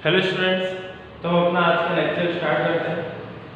Hello students, तो हम अपना आज का लेक्चर स्टार्ट करते हैं।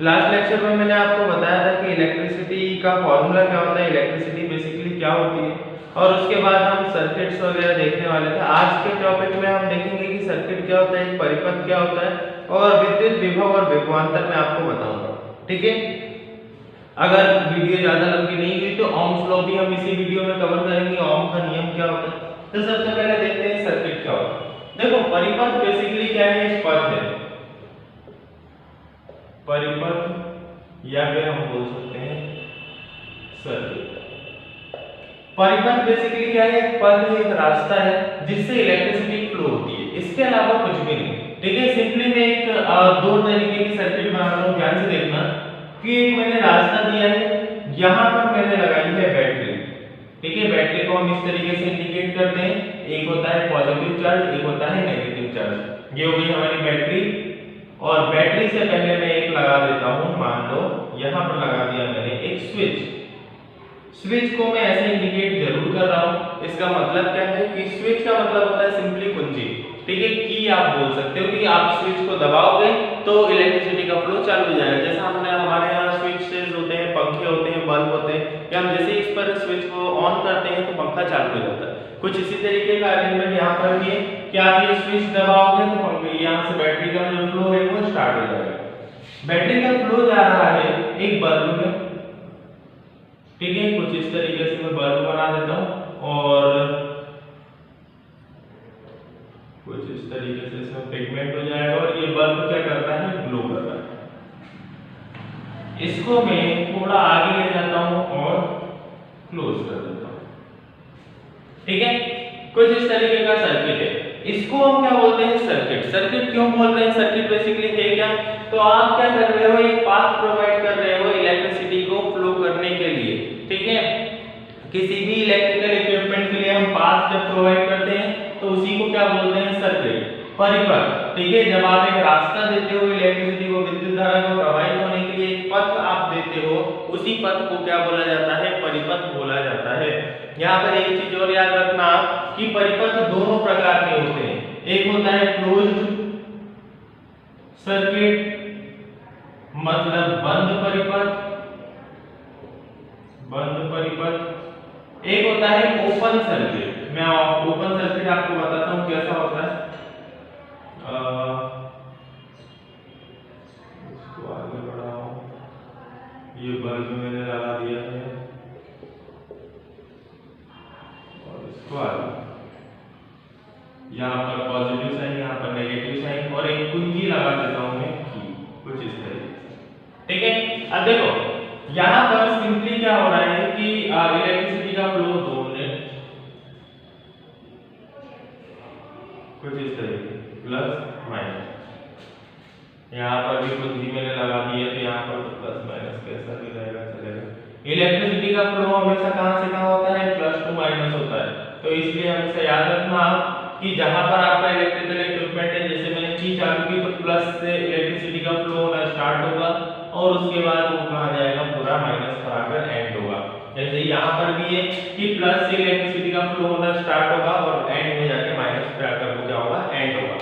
लास्ट लेक्चर में मैंने आपको बताया था कि इलेक्ट्रिसिटी का फॉर्मूला क्या होता है, इलेक्ट्रिसिटी बेसिकली क्या होती है, और उसके बाद हम सर्किट्स वगैरह देखने वाले थे। आज के टॉपिक में हम देखेंगे कि सर्किट क्या होता है, परिपथ क्या होता है, और विद्युत विभव और विभवांतर मैं आपको बताऊंगा। ठीक है, अगर वीडियो ज्यादा लंबी नहीं हुई तो ओम्स लॉ भी हम इसी वीडियो में कवर करेंगे। ओम का नियम क्या होता है, तो सबसे पहले देखते हैं सर्किट क्या होता है। देखो, परिपथ बेसिकली क्या है, एक पथ है, परिपथ या फिर हम बोल सकते हैं सर्किट। परिपथ बेसिकली क्या है, एक पथ है, एक रास्ता है जिससे इलेक्ट्रिसिटी फ्लो होती है, इसके अलावा कुछ भी नहीं। ठीक है, सिंपली मैं एक दो तरीके की सर्किट बना रहा हूं, ध्यान से देखना कि एक मैंने रास्ता दिया है, यहां पर मैंने लगाई है बैटरी। ठीक है, बैटरी को हम इस तरीके से इंडिकेट करते हैं, एक होता है पॉजिटिव चार्ज, एक होता है नेगेटिव चार्ज। ये हो गई हमारी बैटरी, और बैटरी से पहले मैं एक लगा देता हूं, मान लो यहां पर लगा दिया मैंने एक स्विच। स्विच को मैं ऐसे इंडिकेट जरूर कर रहा हूं, इसका मतलब क्या है कि स्विच का मतलब होता है सिंपली कुंजी। ठीक है, की आप बोल सकते हो कि आप स्विच को दबाओगे तो इलेक्ट्रिसिटी का फ्लो चालू हो जाएगा। जैसा हमने हमारे यहाँ स्विचेस होते हैं, पंखे होते हैं, बल्ब होते हैं, कि हम जैसे इस पर स्विच को ऑन करते हैं तो पंखा चालू हो जाता है। कुछ इसी तरीके का अरेंजमेंट यहाँ पर भी है कि आप ये स्विच दबाओगे तो पंखे यहाँ से बैटरी का जो फ्लो है वो स्टार्ट हो जाएगा। बैटरी का फ्लो जा रहा है एक बल्ब में। ठीक है, कुछ इस तरीके से मैं बल्ब बना देता हूँ, और कुछ इस तरीके से इसमें पिगमेंट हो जाएगा, और ये बल्ब क्या करता है, ग्लो कर रहा है। इसको मैं थोड़ा आगे ले जाता हूं और क्लोज कर देता हूं। ठीक है, कुछ इस तरीके का सर्किट है, इसको हम क्या बोलते हैं, सर्किट। सर्किट क्यों बोल रहे हैं, सर्किट बेसिकली है क्या, तो आप क्या कर रहे हो, एक पाथ प्रोवाइड कर रहे हो इलेक्ट्रिसिटी को फ्लो करने के लिए। ठीक है, किसी भी इलेक्ट्रिकल इक्विपमेंट के लिए हम पाथ जब प्रोवाइड करते हैं तो उसी को क्या बोलते हैं, सर्किट, परिपथ। ठीक है, जब आप एक रास्ता देते हो इलेक्ट्रिसिटी को, विद्युत धारा को प्रवाहित होने के लिए एक पथ आप देते हो, उसी पथ को क्या बोला जाता है, परिपथ बोला जाता है। यहाँ पर एक चीज और याद रखना कि परिपथ दोनों प्रकार के होते हैं, एक होता है क्लोज्ड सर्किट, मतलब बंद परिपथ, बंद परिपथ, एक होता है ओपन सर्किट। मैं ओपन सर्किट आपको बताता हूं कैसा होता है। इसको आगे बढ़ाओ, ये बल्ब मैंने लगा दिया है, और इसको आगे, यहाँ पर पॉजिटिव साइन, यहाँ पर नेगेटिव साइन, और एक कुंजी लगा देता हूं मैं की, कुछ इस तरीके से। ठीक है, अब देखो यहाँ पर सिंपली क्या हो रहा है कि इलेक्ट्रिसिटी का फ्लो 2 मिनट, कुछ इस तरीके प्लस माइनस, यहाँ पर भी कुंजी मैंने लगा दी है तो यहाँ पर तो प्लस माइनस कैसा भी रहेगा चलेगा। इलेक्ट्रिसिटी का फ्लो हमेशा कहाँ से कहाँ होता है, प्लस टू माइनस होता है, तो इसलिए हमेशा याद रखना कि जहां पर आपका इलेक्ट्रिकल इक्विपमेंट है, जैसे मैंने की चालू की तो प्लस से इलेक्ट्रिसिटी का फ्लो होना स्टार्ट होगा, और उसके बाद वो कहाँ जाएगा, पूरा माइनस पर आकर एंड होगा। जैसे यहाँ पर भी है कि प्लस से इलेक्ट्रिसिटी का फ्लो होना स्टार्ट होगा और एंड में जाके माइनस पे आकर वो क्या होगा, एंड होगा।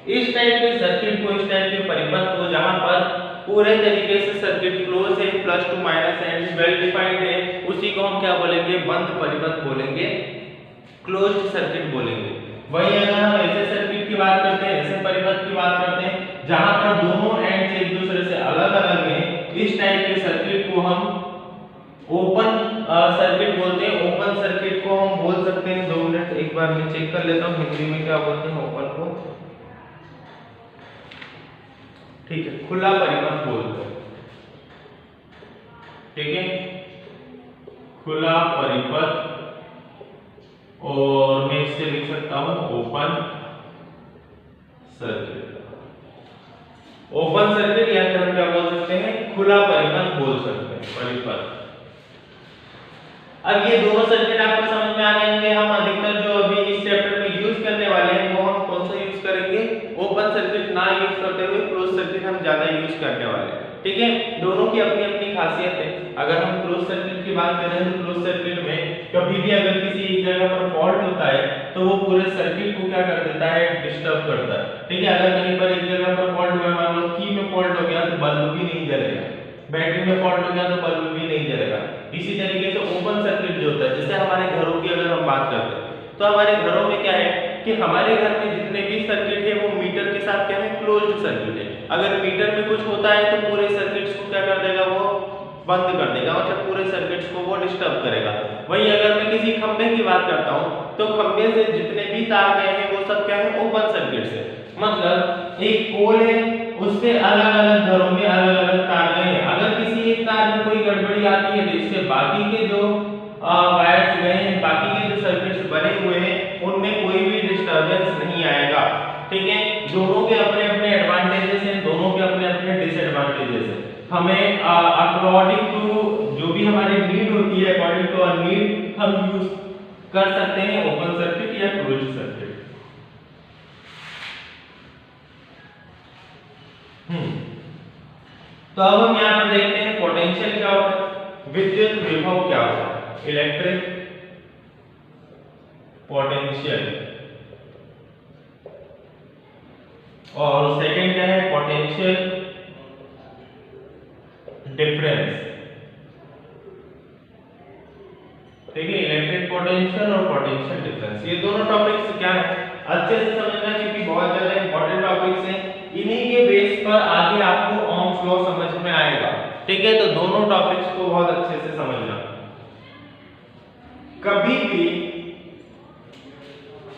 इस टाइप के सर्किट को, इस टाइप के परिपथ को जहां पर पूरे तरीके से सर्किट क्लोज है, plus two minus and well defined है, उसी को हम क्या बोलेंगे, बंद परिपथ बोलेंगे, क्लोज्ड सर्किट बोलेंगे। वही अगर हम ऐसे सर्किट की बात करते हैं, ऐसे परिपथ की बात करते हैं जहां पर दोनों एंड एक दूसरे से अलग अलग हैं, इस टाइप के सर्किट को हम ओपन सर्किट बोलते हैं। ओपन सर्किट को हम बोल सकते हैं, 2 मिनट एक बार मैं चेक कर लेता हूं हिंदी में क्या बोलते हैं ओपन को। ठीक है, खुला परिपथ बोलते हैं। ठीक है, खुला परिपथ, और मैं इससे लिख सकता हूं ओपन सर्किट। ओपन सर्किट या फिर हम क्या बोल सकते हैं, खुला परिपथ बोल सकते हैं, परिपथ। अब ये दोनों सर्किट आपको समझ में आ गए होंगे। हम अधिकतर जो अभी इस चैप्टर में यूज करने वाले हैं वो हम कौन सा यूज करेंगे, ओपन सर्किट ना यूज करते हुए क्लोज सर्किट हम ज्यादा यूज करने वाले हैं। ठीक है, दोनों की अपनी अपनी खासियत है। अगर हम क्लोज सर्किट की बात करें तो क्लोज सर्किट में कभी भी अगर किसी एक जगह पर फॉल्ट होता है तो वो पूरे सर्किट को क्या कर देता है, डिस्टर्ब करता है। ठीक है, अगर कहीं पर एक जगह पर फॉल्ट हुआ, मान लो की में फॉल्ट हो गया तो बल्ब भी नहीं जलेगा, बैटरी में फॉल्ट हो गया तो बल्ब भी नहीं जलेगा। इसी तरीके से ओपन सर्किट जो होता है, जैसे हमारे घरों की अगर हम बात करते हैं तो हमारे घरों में क्या है कि हमारे घर में जितने भी सर्किट है वो मीटर के साथ क्या है, क्लोज्ड सर्किट है। अगर मीटर में कुछ होता है तो पूरे सर्किट्स को क्या कर देगा, वो बंद कर देगा, मतलब पूरे सर्किट्स को वो डिस्टर्ब करेगा। वहीं अगर मैं किसी खंभे की बात करता हूं तो खंभे से जितने भी तार गए हैं वो सब क्या है, ओपन सर्किट से, मतलब एक पोल है उससे अलग अलग घरों में अलग अलग तार गए हैं। अगर किसी एक तार में कोई गड़बड़ी आती है तो इससे बाकी के जो वायर्स गए हैं, बाकी के जो सर्किट्स बने हुए हैं उनमें कोई भी डिस्टरबेंस नहीं आएगा। ठीक है, दोनों के अपने अपने एडवांटेजेस हैं, दोनों के अपने अपने डिसएडवांटेजेस हैं। हमें अकॉर्डिंग टू जो भी हमारी नीड होती है, अकॉर्डिंग टू आवर नीड हम यूज कर सकते हैं ओपन सर्किट या क्लोज्ड सर्किट। तो अब हम यहाँ पर देखते हैं पोटेंशियल क्या होता है, विद्युत विभव क्या होता है, इलेक्ट्रिक पोटेंशियल, और सेकंड क्या है, पोटेंशियल डिफरेंस। ठीक है, इलेक्ट्रिक पोटेंशियल और पोटेंशियल डिफरेंस, ये दोनों टॉपिक्स क्या है अच्छे से समझना, क्योंकि बहुत ज्यादा इंपॉर्टेंट टॉपिक्स हैं। इन्हीं के बेस पर आगे आपको ओम्स लॉ समझ में आएगा। ठीक है, तो दोनों टॉपिक्स को बहुत अच्छे से समझना। कभी भी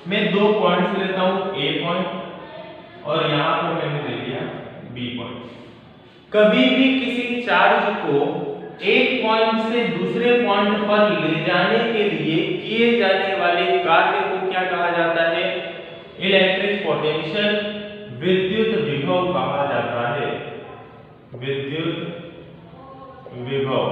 मैं दो पॉइंट्स लेता हूं, ए पॉइंट और यहां पर मैंने ले लिया बी पॉइंट। कभी भी किसी चार्ज को एक पॉइंट से दूसरे पॉइंट पर ले जाने के लिए किए जाने वाले कार्य को क्या कहा जाता है, इलेक्ट्रिक पोटेंशियल, विद्युत विभव कहा जाता है। विद्युत विभव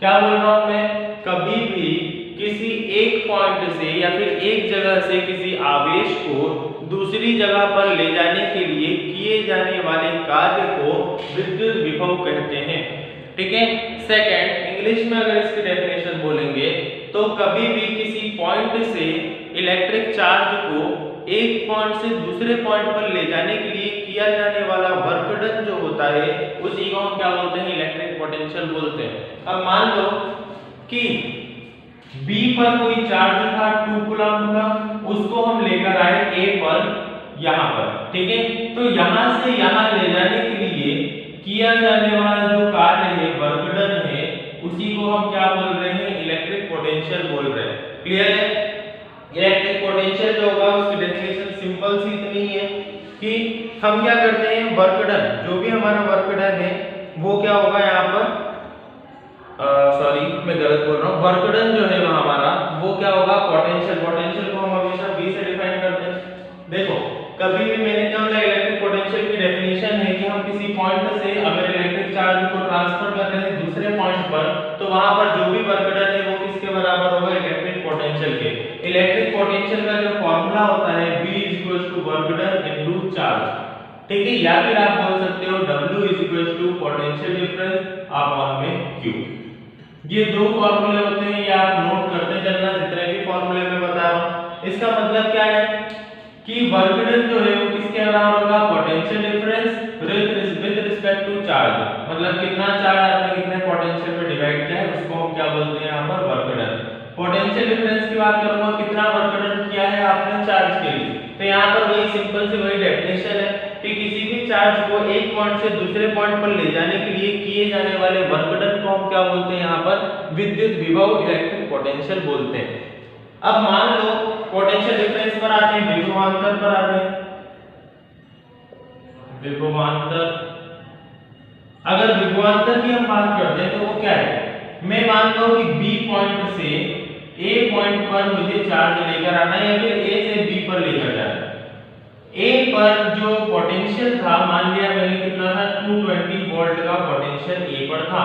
क्या बोल रहा हूं मैं, कभी भी किसी एक पॉइंट से या फिर एक जगह से किसी आवेश को दूसरी जगह पर ले जाने के लिए किए जाने वाले कार्य को विद्युत विभव कहते हैं। ठीक है, सेकंड इंग्लिश में अगर इसकी डेफिनेशन बोलेंगे तो कभी भी किसी पॉइंट से इलेक्ट्रिक चार्ज को एक पॉइंट से दूसरे पॉइंट पर ले जाने के लिए किया जाने वाला वर्क डन जो होता है उसी को हम क्या बोलते हैं, इलेक्ट्रिक पोटेंशियल बोलते हैं। अब मान लो कि B पर कोई चार्ज था 2 कूलम का, उसको हम लेकर आए A पर, यहाँ पर। ठीक है, तो यहाँ से यहाँ ले जाने के लिए किया जाने वाला जो कार्य है, वर्क डन है, उसी को हम क्या बोल रहे हैं, इलेक्ट्रिक पोटेंशियल बोल रहे हैं। क्लियर है? इलेक्ट्रिक पोटेंशियल जो होगा उसकी डेफिनेशन सिंपल सी इतनी है कि हम क्या करते हैं, वर्क डन, जो भी हमारा वर्क डन है वो क्या होगा यहाँ पर, सॉरी मैं गलत बोल रहा हूँ, वर्क डन जो है वह हमारा वो क्या होगा, पोटेंशियल। पोटेंशियल को हम हमेशा V से डिफाइन करते हैं। देखो कभी भी मैंने क्या बोला, इलेक्ट्रिक पोटेंशियल की डेफिनेशन है कि हम किसी पॉइंट से अगर इलेक्ट्रिक चार्ज को ट्रांसफर कर रहे हैं दूसरे पॉइंट पर, तो वहां पर जो भी वर्क डन है वो किसके बराबर होगा, इलेक्ट्रिक पोटेंशियल के। इलेक्ट्रिक पोटेंशियल का जो फॉर्मूला होता है V work done into charge. ठीक है, या फिर आप बोल सकते हो W पोटेंशियल डिफरेंस अपॉन में Q। ये दो फॉर्मूले होते हैं, ये आप नोट करते चलना जितने भी फॉर्मूले मैं बता रहा हूं। इसका मतलब क्या है कि वर्क डन जो है वो किसके बराबर होगा, potential difference with respect to charge, मतलब कितना चार्ज आपने कितने पोटेंशियल में डिवाइड किया है उसको हम क्या बोलते हैं यहाँ पर, वर्क डन। पोटेंशियल डिफरेंस की बात करूंगा, कितना वर्क डन किया है आपने चार्ज के लिए, तो यहाँ पर वही सिंपल सी वही डेफिनेशन है कि किसी भी चार्ज को एक पॉइंट से दूसरे पॉइंट पर ले जाने के लिए किए जाने वाले वर्क डन को हम क्या बोलते हैं, यहाँ पर विद्युत विभव, इलेक्ट्रिक पोटेंशियल बोलते हैं। अब मान लो पोटेंशियल डिफरेंस पर आते हैं, विभवांतर पर आते हैं। विभवांतर, अगर विभवांतर की हम बात करते हैं तो वो क्या है, मैं मान लो कि B पॉइंट से A पॉइंट पर मुझे चार्ज लेकर आना है या फिर A से B पर लेकर जाना है। A पर जो पोटेंशियल था, मान लिया मैंने कितना था, 220 वोल्ट का पोटेंशियल A पर था।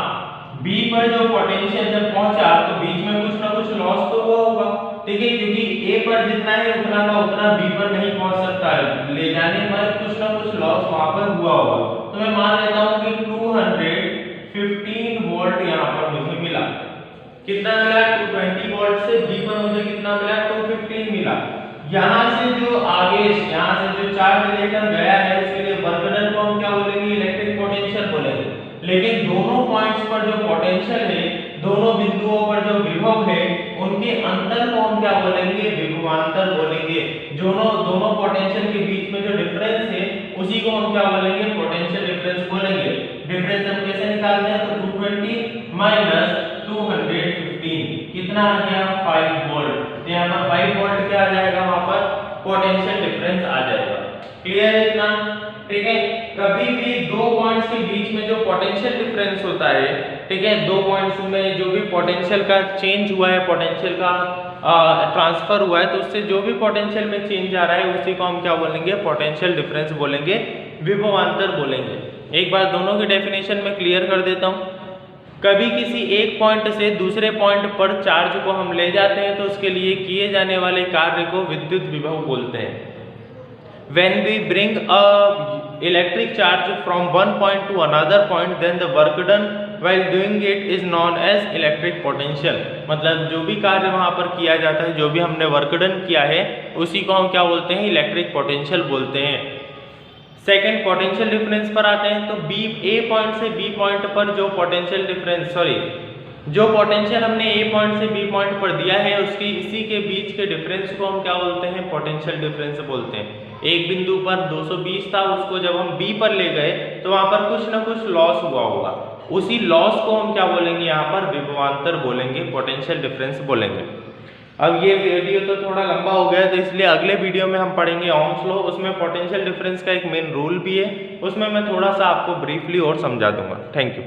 B पर जो पोटेंशियल जब पहुंचा तो बीच में कुछ ना कुछ लॉस तो हुआ होगा। ठीक है, क्योंकि A पर जितना है उतना का उतना B पर नहीं पहुंच सकता है, ले जाने पर कुछ ना कुछ लॉस वहां पर हुआ होगा। तो मैं मान लेता हूं कि 215 वोल्ट यहां पर मुझे मिला। कितना मिला, 220 वोल्ट कितना मिला, 215 मिला। यहाँ से जो आवेश, यहाँ से जो चार्ज लेकर गया है उसके लिए वर्क डन को हम क्या बोलेंगे, इलेक्ट्रिक पोटेंशियल बोलेंगे। लेकिन दोनों पॉइंट्स पर जो पोटेंशियल है, दोनों बिंदुओं पर जो विभव है, उनके अंतर को हम क्या बोलेंगे, विभवांतर बोलेंगे। दोनों पोटेंशियल के बीच में जो डिफरेंस है उसी को हम क्या बोलेंगे, पोटेंशियल डिफरेंस बोलेंगे। डिफरेंस हम कैसे निकालते हैं, तो 220 माइनस 215 कितना आ गया, 5 वोल्ट। तो यहाँ पर 5 वोल्ट क्या आ जाएगा, वहां पर पोटेंशियल डिफरेंस आ जाएगा। क्लियर है इतना, ठीक है। कभी भी दो पॉइंट्स के बीच में जो पोटेंशियल डिफरेंस होता है, ठीक है, दो पॉइंट्स में जो भी पोटेंशियल का चेंज हुआ है, पोटेंशियल का ट्रांसफर हुआ है, तो उससे जो भी पोटेंशियल में चेंज आ रहा है उसी को हम क्या बोलेंगे, पोटेंशियल डिफरेंस बोलेंगे, विभवांतर बोलेंगे। एक बार दोनों की डेफिनेशन में क्लियर कर देता हूं। कभी किसी एक पॉइंट से दूसरे पॉइंट पर चार्ज को हम ले जाते हैं तो उसके लिए किए जाने वाले कार्य को विद्युत विभव बोलते हैं। When we bring a electric charge from one point to another point, then the work done while doing it is known as electric potential। मतलब जो भी कार्य वहां पर किया जाता है, जो भी हमने वर्क डन किया है, उसी को हम क्या बोलते हैं, इलेक्ट्रिक पोटेंशियल बोलते हैं। सेकेंड पोटेंशियल डिफरेंस पर आते हैं। तो ए पॉइंट से बी पॉइंट पर जो पोटेंशियल डिफरेंस, जो पोटेंशियल हमने ए पॉइंट से बी पॉइंट पर दिया है, उसकी इसी के बीच के डिफरेंस को हम क्या बोलते हैं, पोटेंशियल डिफरेंस बोलते हैं। एक बिंदु पर 220 था, उसको जब हम बी पर ले गए तो वहां पर कुछ ना कुछ लॉस हुआ होगा, उसी लॉस को हम क्या बोलेंगे, यहाँ पर विभवांतर बोलेंगे, पोटेंशियल डिफरेंस बोलेंगे। अब ये वीडियो तो थोड़ा लंबा हो गया, तो इसलिए अगले वीडियो में हम पढ़ेंगे ओम्स लॉ। उसमें पोटेंशियल डिफरेंस का एक मेन रूल भी है, उसमें मैं थोड़ा सा आपको ब्रीफली और समझा दूंगा। Thank you.